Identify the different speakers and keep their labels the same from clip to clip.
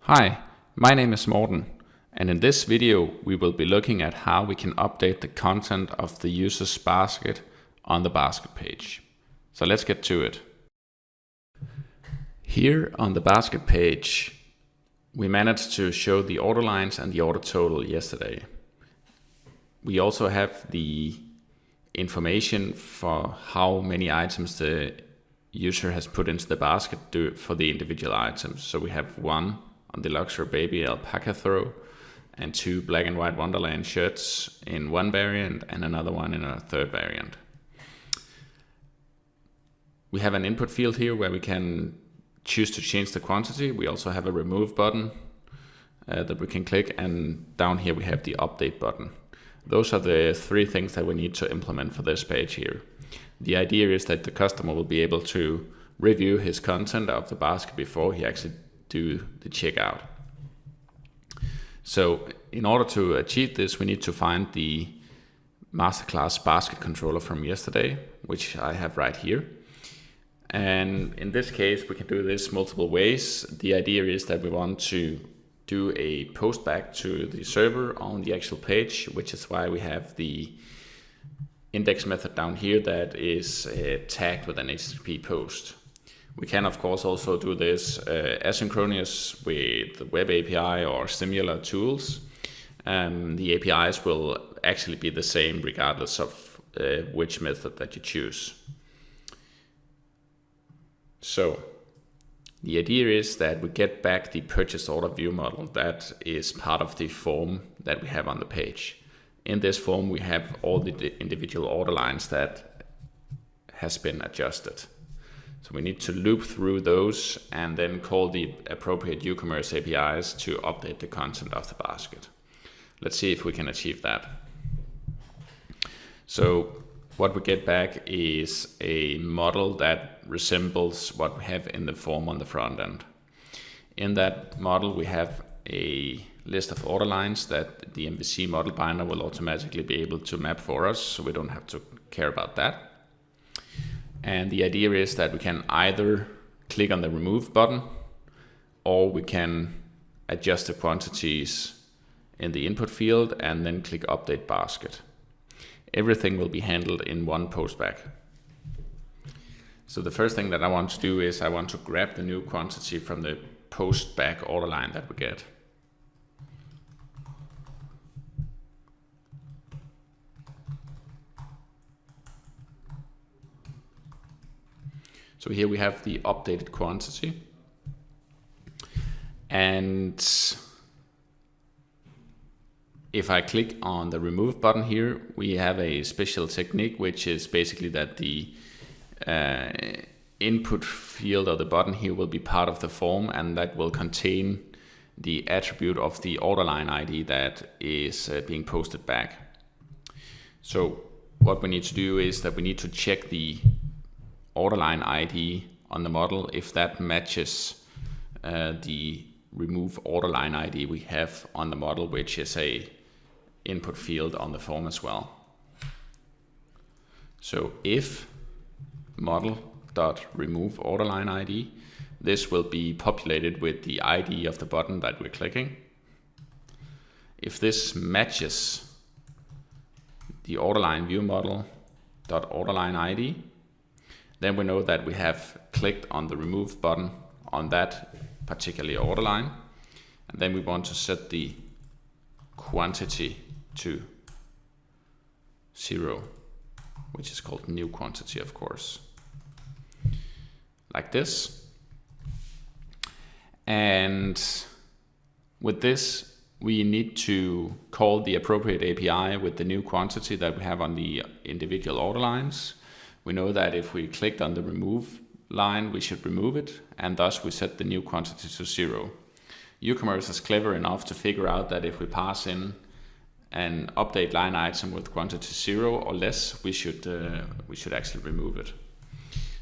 Speaker 1: Hi, my name is Morten, and in this video we will be looking at how we can update the content of the user's basket on the basket page. So let's get to it. Here on the basket page, we managed to show the order lines and the order total yesterday. We also have the information for how many items the user has put into the basket for the individual items. So we have one on the luxury baby alpaca throw and two black and white Wonderland shirts in one variant and another one in a third variant. We have an input field here where we can choose to change the quantity. We also have a remove button that we can click, and down here we have the update button. Those are the three things that we need to implement for this page here. The idea is that the customer will be able to review his content of the basket before he actually do the checkout. So in order to achieve this, we need to find the masterclass basket controller from yesterday, which I have right here. And in this case, we can do this multiple ways. The idea is that we want to do a post back to the server on the actual page, which is why we have the index method down here that is tagged with an HTTP post. We can of course also do this asynchronous with the web API or similar tools. The APIs will actually be the same regardless of which method that you choose. So the idea is that we get back the purchase order view model that is part of the form that we have on the page. In this form we have all the individual order lines that has been adjusted. So we need to loop through those and then call the appropriate Ucommerce APIs to update the content of the basket. Let's see if we can achieve that. So what we get back is a model that resembles what we have in the form on the front end. In that model we have a list of order lines that the MVC model binder will automatically be able to map for us, so we don't have to care about that. And the idea is that we can either click on the remove button or we can adjust the quantities in the input field and then click update basket. Everything will be handled in one postback. So the first thing that I want to do is I want to grab the new quantity from the postback order line that we get. So here we have the updated quantity, and if I click on the remove button here, we have a special technique, which is basically that the input field of the button here will be part of the form, and that will contain the attribute of the order line ID that is being posted back. So what we need to do is that we need to check the order line ID on the model if that matches the remove order line ID we have on the model, which is a input field on the form as well. So if model.remove order line ID, this will be populated with the ID of the button that we're clicking. If this matches the order line view model.order line ID, then we know that we have clicked on the remove button on that particular order line, and then we want to set the quantity to 0, which is called new quantity, of course, like this. And with this we need to call the appropriate API with the new quantity that we have on the individual order lines. We know that if we clicked on the remove line, we should remove it, and thus we set the new quantity to 0. Ucommerce is clever enough to figure out that if we pass in an update line item with quantity 0 or less, we should actually remove it.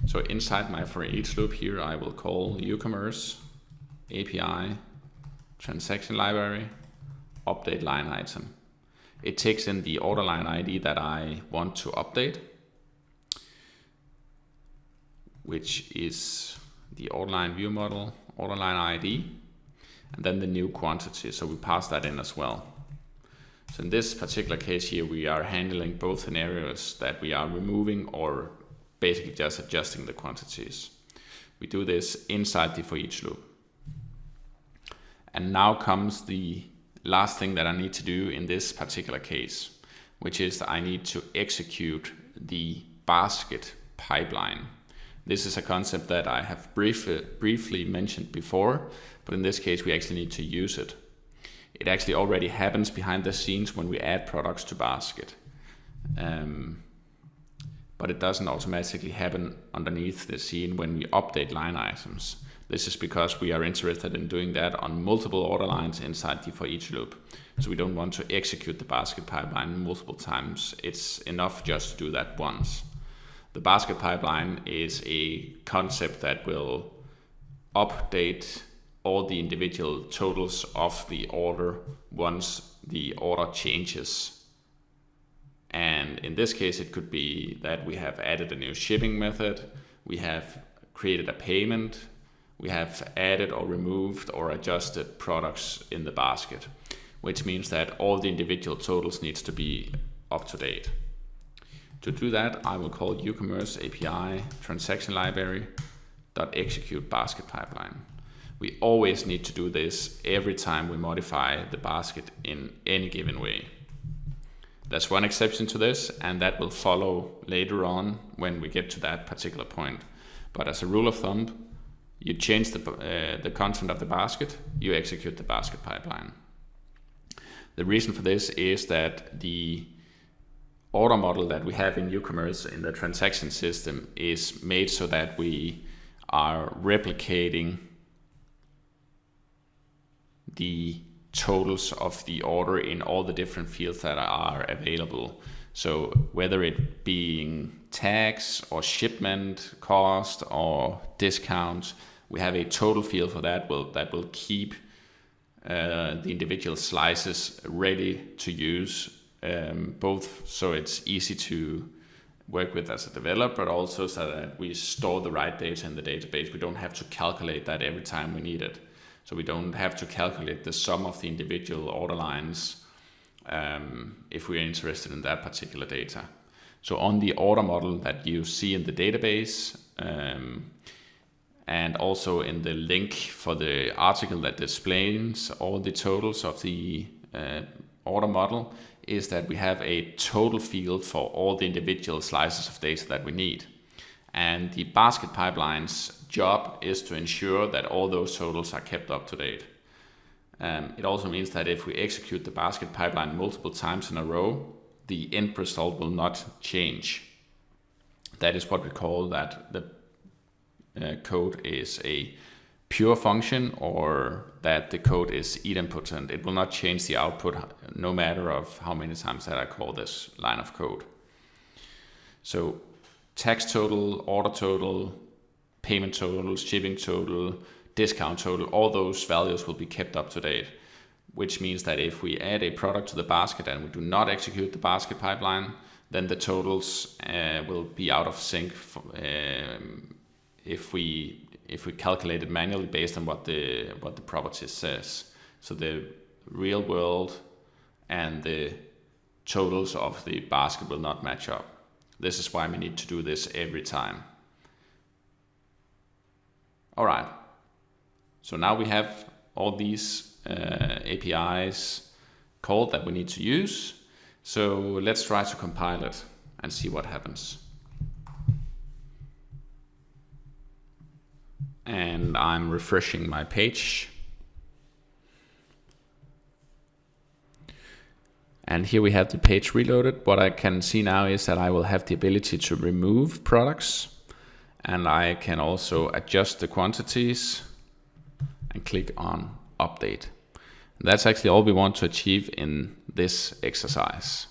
Speaker 1: So inside my for each loop here, I will call Ucommerce API transaction library update line item. It takes in the order line ID that I want to update, which is the order line view model order line ID, and then the new quantity. So we pass that in as well. So in this particular case here, we are handling both scenarios, that we are removing or basically just adjusting the quantities. We do this inside the for each loop. And now comes the last thing that I need to do in this particular case, which is that I need to execute the basket pipeline. This is a concept that I have briefly mentioned before, but in this case we actually need to use it. It actually already happens behind the scenes when we add products to basket. But it doesn't automatically happen underneath the scene when we update line items. This is because we are interested in doing that on multiple order lines inside the for each loop. So we don't want to execute the basket pipeline multiple times. It's enough just to do that once. The basket pipeline is a concept that will update all the individual totals of the order once the order changes. And in this case, it could be that we have added a new shipping method, we have created a payment, we have added or removed or adjusted products in the basket, which means that all the individual totals needs to be up to date. To do that, I will call Ucommerce API transaction library .execute basket pipeline. We always need to do this every time we modify the basket in any given way. There's one exception to this, and that will follow later on when we get to that particular point. But as a rule of thumb, you change the content of the basket, you execute the basket pipeline. The reason for this is that the order model that we have in Ucommerce in the transaction system is made so that we are replicating the totals of the order in all the different fields that are available. So whether it being tax or shipment cost or discounts, we have a total field for that will keep the individual slices ready to use, both so it's easy to work with as a developer, but also so that we store the right data in the database. We don't have to calculate that every time we need it. So we don't have to calculate the sum of the individual order lines if we're interested in that particular data. So on the order model that you see in the database, and also in the link for the article that displays all the totals of the order model, is that we have a total field for all the individual slices of data that we need. And the basket pipeline's job is to ensure that all those totals are kept up to date. It also means that if we execute the basket pipeline multiple times in a row, the end result will not change. That is what we call that the code is a pure function, or that the code is idempotent. It will not change the output no matter of how many times that I call this line of code. So tax total, order total, payment total, shipping total, discount total, all those values will be kept up to date, which means that if we add a product to the basket and we do not execute the basket pipeline, then the totals will be out of sync if we calculate it manually based on what the property says. So the real world and the totals of the basket will not match up. This is why we need to do this every time. All right. So now we have all these APIs called that we need to use. So let's try to compile it and see what happens. And I'm refreshing my page. And here we have the page reloaded. What I can see now is that I will have the ability to remove products, and I can also adjust the quantities and click on update. And that's actually all we want to achieve in this exercise.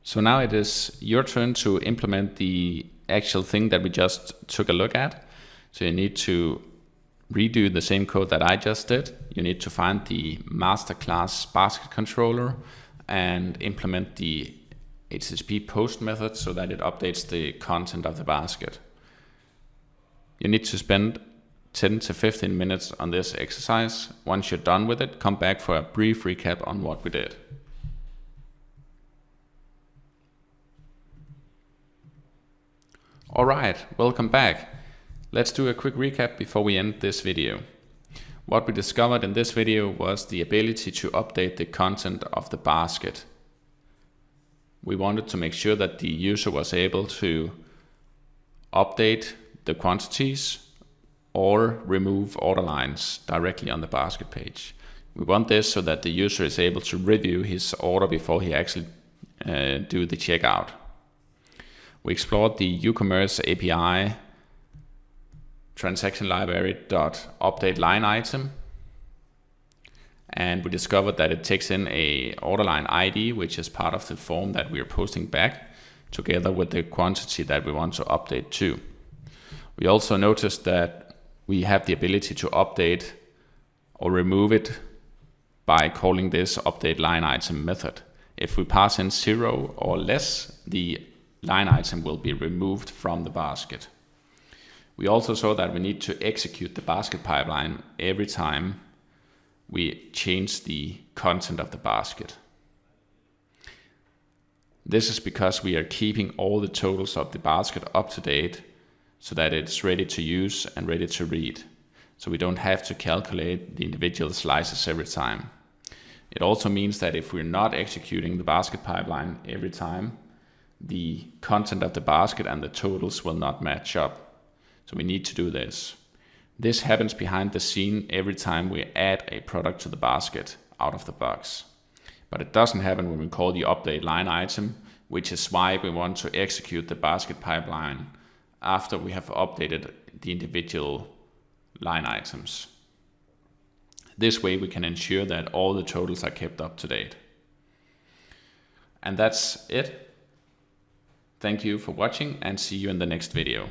Speaker 1: So now it is your turn to implement the actual thing that we just took a look at. So you need to redo the same code that I just did. You need to find the master class basket controller and implement the HTTP post method so that it updates the content of the basket. You need to spend 10 to 15 minutes on this exercise. Once you're done with it, come back for a brief recap on what we did. Alright, welcome back. Let's do a quick recap before we end this video. What we discovered in this video was the ability to update the content of the basket. We wanted to make sure that the user was able to update the quantities or remove order lines directly on the basket page. We want this so that the user is able to review his order before he actually do the checkout. We explored the Ucommerce API transaction library.update line item, and we discovered that it takes in a order line ID, which is part of the form that we are posting back, together with the quantity that we want to update to. We also noticed that we have the ability to update or remove it by calling this update line item method. If we pass in 0 or less, the line item will be removed from the basket. We also saw that we need to execute the basket pipeline every time we change the content of the basket. This is because we are keeping all the totals of the basket up to date so that it's ready to use and ready to read. So we don't have to calculate the individual slices every time. It also means that if we're not executing the basket pipeline every time, the content of the basket and the totals will not match up. So we need to do this. This happens behind the scene every time we add a product to the basket out of the box. But it doesn't happen when we call the update line item, which is why we want to execute the basket pipeline after we have updated the individual line items. This way we can ensure that all the totals are kept up to date. And that's it. Thank you for watching and see you in the next video.